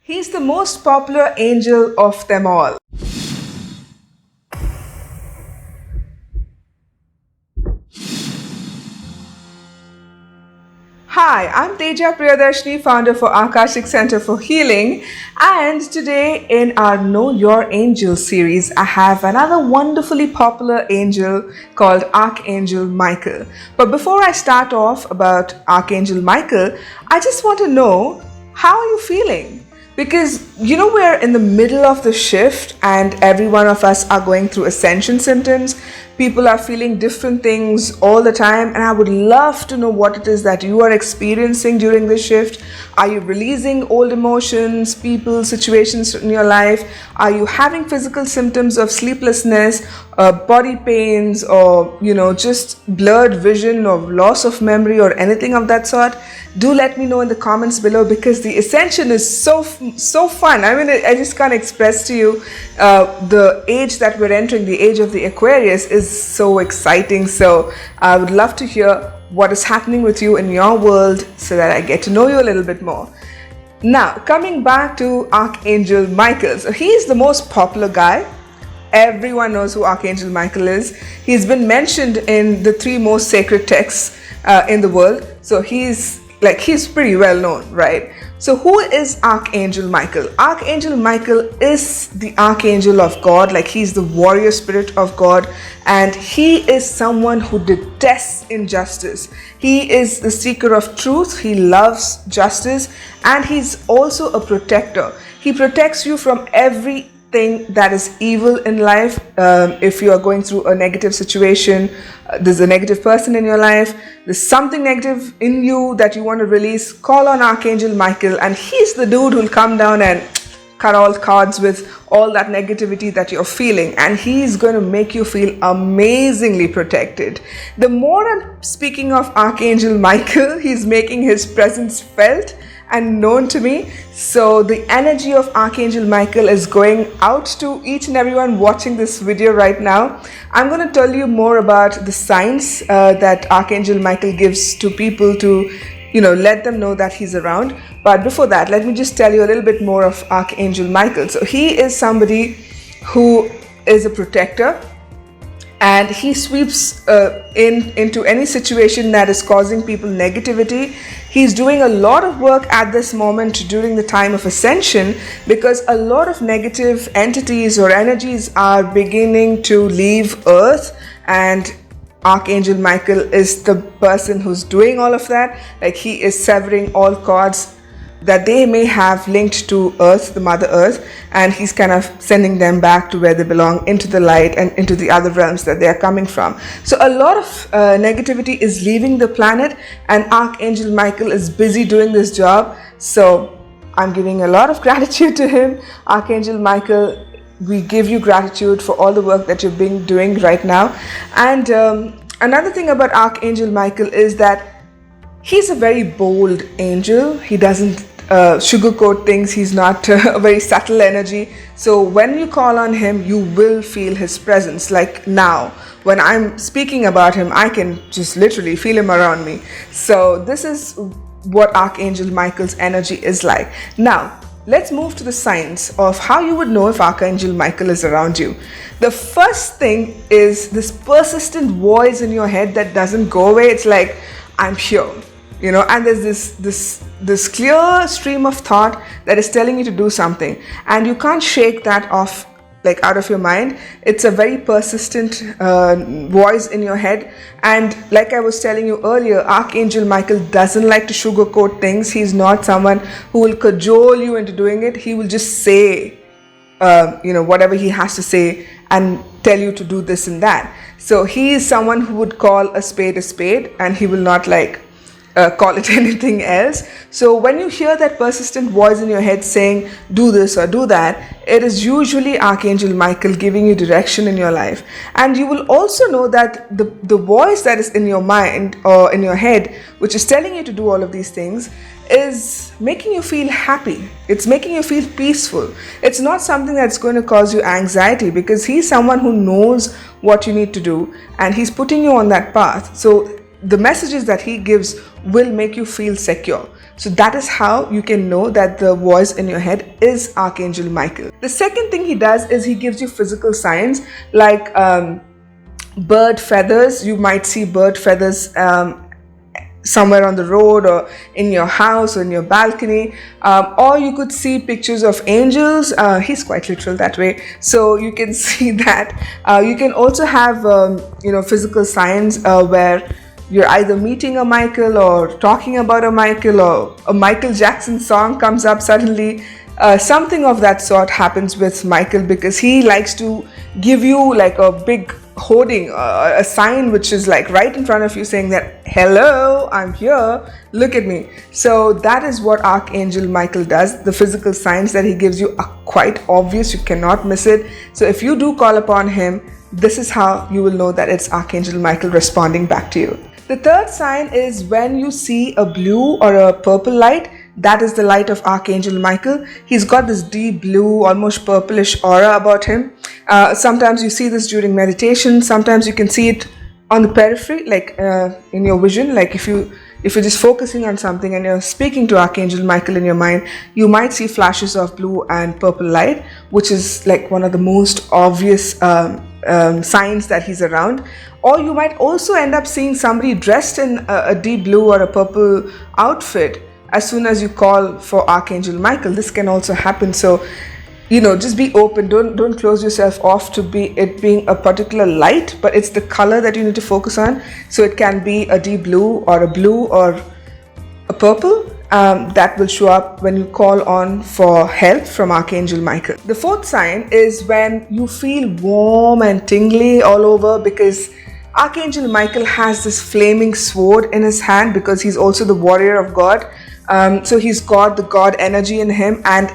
He's the most popular angel of them all. Hi, I'm Teja Priyadarshini, founder for Akashic Center for Healing, and today in our Know Your Angel series, I have another wonderfully popular angel called Archangel Michael. But before I start off about Archangel Michael, I just want to know, how are you feeling? Because we're in the middle of the shift and every one of us are going through ascension symptoms. People are feeling different things all the time, and I would love to know what it is that you are experiencing during this shift. Are you releasing old emotions, people, situations in your life? Are you having physical symptoms of sleeplessness, body pains, or just blurred vision or loss of memory or anything of that sort? Do let me know in the comments below, because the ascension is so fun. I mean, I just can't express to you the age that we're entering, the age of the Aquarius, is so exciting. So I would love to hear what is happening with you in your world so that I get to know you a little bit more. Now, coming back to Archangel Michael. So he is the most popular guy. Everyone knows who Archangel Michael is. He's been mentioned in the 3 most sacred texts in the world. So he's pretty well known, right? So who is Archangel Michael? Archangel Michael is the archangel of God, he's the warrior spirit of God, and he is someone who detests injustice. He is the seeker of truth. He loves justice, and he's also a protector. He protects you from everything that is evil in life. If you are going through a negative situation, there's a negative person in your life, there's something negative in you that you want to release, call on Archangel Michael, and he's the dude who'll come down and cut all cards with all that negativity that you're feeling, and he's going to make you feel amazingly protected. The more I'm speaking of Archangel Michael, he's making his presence felt and known to me. So the energy of Archangel Michael is going out to each and everyone watching this video right now. I'm going to tell you more about the signs that Archangel Michael gives to people to let them know that he's around. But before that, let me just tell you a little bit more of Archangel Michael. So he is somebody who is a protector, and he sweeps into any situation that is causing people negativity. He's doing a lot of work at this moment during the time of ascension, because a lot of negative entities or energies are beginning to leave Earth, and Archangel Michael is the person who's doing all of that. He is severing all cords that they may have linked to Earth, the Mother Earth, and he's kind of sending them back to where they belong, into the light and into the other realms that they are coming from. So a lot of negativity is leaving the planet, and Archangel Michael is busy doing this job. So I'm giving a lot of gratitude to him. Archangel Michael, we give you gratitude for all the work that you've been doing right now. And another thing about Archangel Michael is that he's a very bold angel. He doesn't sugarcoat things. He's not a very subtle energy. So when you call on him, you will feel his presence. Like now, when I'm speaking about him, I can just literally feel him around me. So this is what Archangel Michael's energy is like. Now, let's move to the signs of how you would know if Archangel Michael is around you. The first thing is this persistent voice in your head that doesn't go away. It's like, I'm here. And there's this clear stream of thought that is telling you to do something, and you can't shake that off out of your mind. It's a very persistent voice in your head, and like I was telling you earlier, Archangel Michael doesn't like to sugarcoat things. He's not someone who will cajole you into doing it. He will just say whatever he has to say and tell you to do this and that. So he is someone who would call a spade, and he will not call it anything else. So when you hear that persistent voice in your head saying do this or do that, it is usually Archangel Michael giving you direction in your life. And you will also know that the voice that is in your mind or in your head, which is telling you to do all of these things, is making you feel happy. It's making you feel peaceful. It's not something that's going to cause you anxiety, because he's someone who knows what you need to do, and he's putting you on that path. So the messages that he gives will make you feel secure. So that is how you can know that the voice in your head is Archangel Michael. The second thing he does is he gives you physical signs like bird feathers. You might see bird feathers somewhere on the road or in your house or in your balcony, or you could see pictures of angels. He's quite literal that way, so you can see that. You can also have physical signs where you're either meeting a Michael or talking about a Michael, or a Michael Jackson song comes up suddenly. Something of that sort happens with Michael because he likes to give you like a big hoarding, a sign which is like right in front of you saying that, hello, I'm here, look at me. So that is what Archangel Michael does. The physical signs that he gives you are quite obvious, you cannot miss it. So if you do call upon him, this is how you will know that it's Archangel Michael responding back to you. The third sign is when you see a blue or a purple light. That is the light of Archangel Michael. He's got this deep blue, almost purplish aura about him. Sometimes you see this during meditation. Sometimes you can see it on the periphery, like in your vision. Like if you're just focusing on something and you're speaking to Archangel Michael in your mind, you might see flashes of blue and purple light, which is like one of the most obvious signs that he's around. Or you might also end up seeing somebody dressed in a deep blue or a purple outfit as soon as you call for Archangel Michael. This can also happen. So, just be open. Don't close yourself off to it being a particular light, but it's the color that you need to focus on. So it can be a deep blue or a purple that will show up when you call on for help from Archangel Michael. The fourth sign is when you feel warm and tingly all over, because Archangel Michael has this flaming sword in his hand because he's also the warrior of God. So he's got the God energy in him, and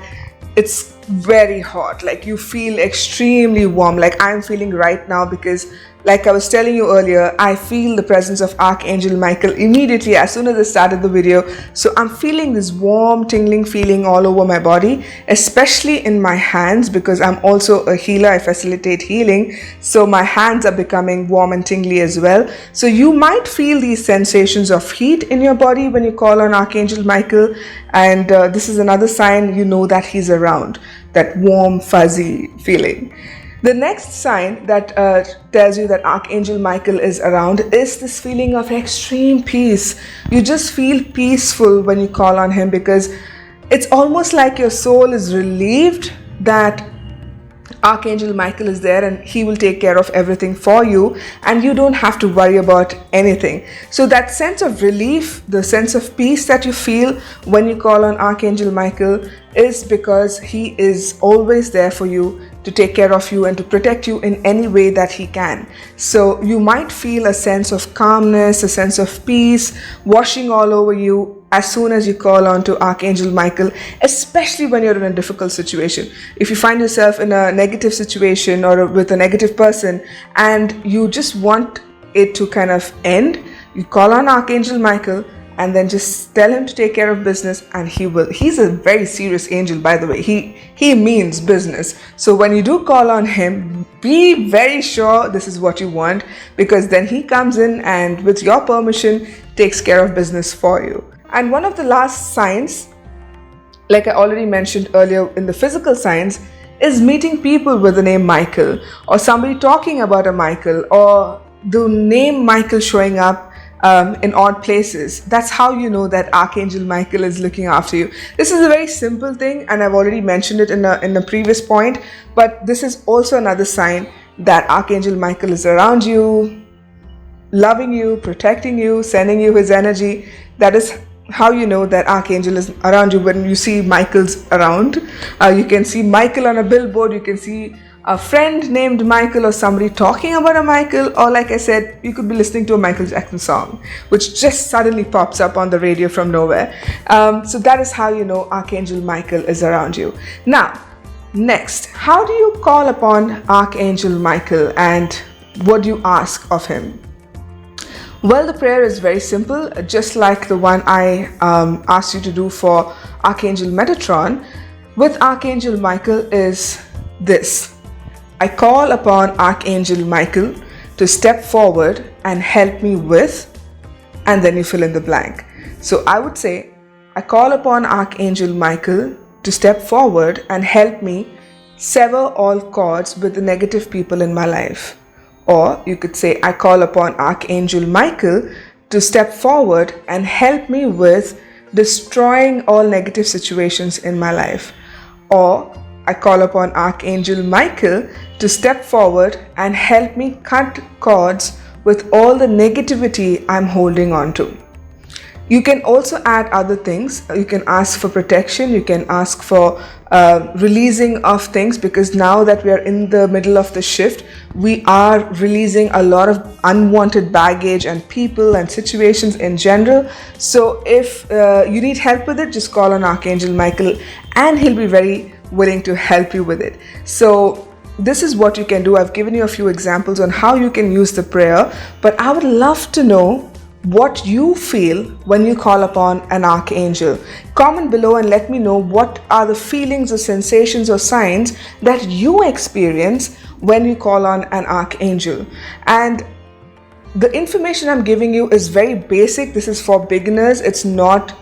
it's very hot. Like you feel extremely warm, like I'm feeling right now, because like I was telling you earlier, I feel the presence of Archangel Michael immediately as soon as I started the video. So I'm feeling this warm, tingling feeling all over my body, especially in my hands, because I'm also a healer. I facilitate healing. So my hands are becoming warm and tingly as well. So you might feel these sensations of heat in your body when you call on Archangel Michael. And this is another sign you know that he's around, that warm, fuzzy feeling. The next sign that tells you that Archangel Michael is around is this feeling of extreme peace. You just feel peaceful when you call on him, because it's almost like your soul is relieved that Archangel Michael is there and he will take care of everything for you, and you don't have to worry about anything. So that sense of relief, the sense of peace that you feel when you call on Archangel Michael, is because he is always there for you to take care of you and to protect you in any way that he can. So you might feel a sense of calmness, a sense of peace washing all over you as soon as you call on to Archangel Michael, especially when you're in a difficult situation. If you find yourself in a negative situation or with a negative person and you just want it to kind of end, you call on Archangel Michael and then just tell him to take care of business, and he will. He's a very serious angel, by the way. He means business. So when you do call on him, be very sure this is what you want, because then he comes in and with your permission takes care of business for you. And one of the last signs, like I already mentioned earlier in the physical signs, is meeting people with the name Michael, or somebody talking about a Michael, or the name Michael showing up in odd places. That's how you know that Archangel Michael is looking after you. This is a very simple thing, and I've already mentioned it in the previous point, but this is also another sign that Archangel Michael is around you, loving you, protecting you, sending you his energy. That is how you know that Archangel is around you. When you see Michaels around, you can see Michael on a billboard, you can see a friend named Michael, or somebody talking about a Michael, or like I said, you could be listening to a Michael Jackson song which just suddenly pops up on the radio from nowhere. So that is how you know Archangel Michael is around you. Now, next, how do you call upon Archangel Michael and what do you ask of him? Well, the prayer is very simple, just like the one I asked you to do for Archangel Metatron. With Archangel Michael is this: I call upon Archangel Michael to step forward and help me with, and then you fill in the blank. So I would say, I call upon Archangel Michael to step forward and help me sever all cords with the negative people in my life. Or you could say, I call upon Archangel Michael to step forward and help me with destroying all negative situations in my life. Or I call upon Archangel Michael to step forward and help me cut cords with all the negativity I'm holding on to. You can also add other things. You can ask for protection. You can ask for releasing of things, because now that we are in the middle of the shift, we are releasing a lot of unwanted baggage and people and situations in general. So if you need help with it, just call on Archangel Michael and he'll be very willing to help you with it. So this is what you can do. I've given you a few examples on how you can use the prayer, but I would love to know what you feel when you call upon an archangel. Comment below and let me know what are the feelings or sensations or signs that you experience when you call on an archangel. And the information I'm giving you is very basic. This is for beginners. It's not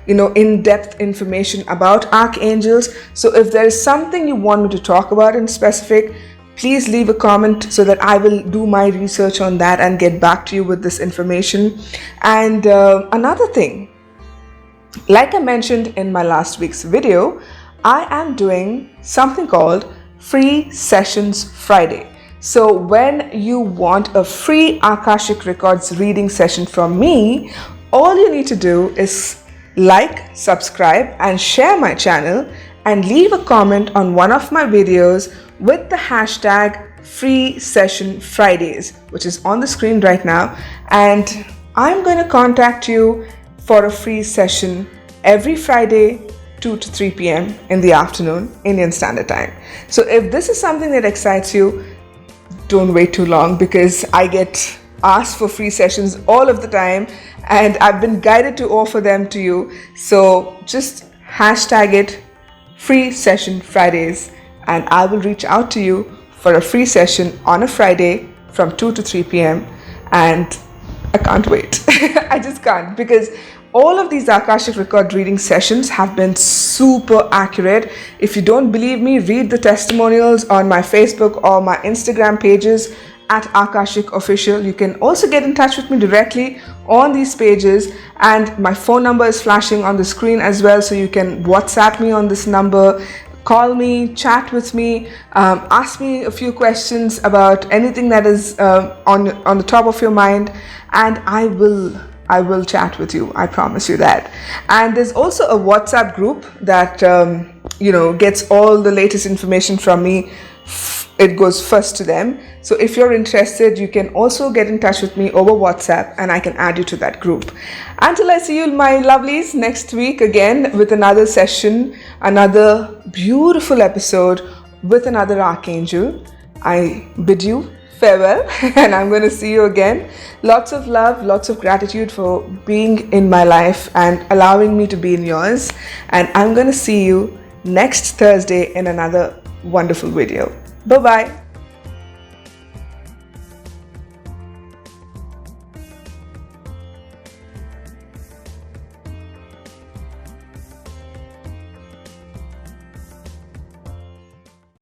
in-depth information about archangels. So if there is something you want me to talk about in specific, please leave a comment so that I will do my research on that and get back to you with this information. And another thing, like I mentioned in my last week's video, I am doing something called Free Sessions Friday. So when you want a free Akashic Records reading session from me, all you need to do is like, subscribe and share my channel and leave a comment on one of my videos with the hashtag Free Session Fridays, which is on the screen right now. And I'm going to contact you for a free session every Friday, 2 to 3 p.m. in the afternoon, Indian Standard Time. So if this is something that excites you, don't wait too long, because I get asked for free sessions all of the time and I've been guided to offer them to you. So just hashtag it Free Session Fridays and I will reach out to you for a free session on a Friday from 2 to 3 p.m. and I can't wait. I just can't, because all of these Akashic Record reading sessions have been super accurate. If you don't believe me, read the testimonials on my Facebook or my Instagram pages at Akashic Official. You can also get in touch with me directly on these pages, and my phone number is flashing on the screen as well, so you can WhatsApp me on this number, call me, chat with me, ask me a few questions about anything that is on the top of your mind, and I will chat with you. I promise you that. And there's also a WhatsApp group that gets all the latest information from me. It goes first to them. So if you're interested, you can also get in touch with me over WhatsApp and I can add you to that group. Until I see you, my lovelies, next week again with another session, another beautiful episode with another archangel, I bid you farewell and I'm going to see you again. Lots of love, lots of gratitude for being in my life and allowing me to be in yours. And I'm going to see you next Thursday in another wonderful video. Bye-bye.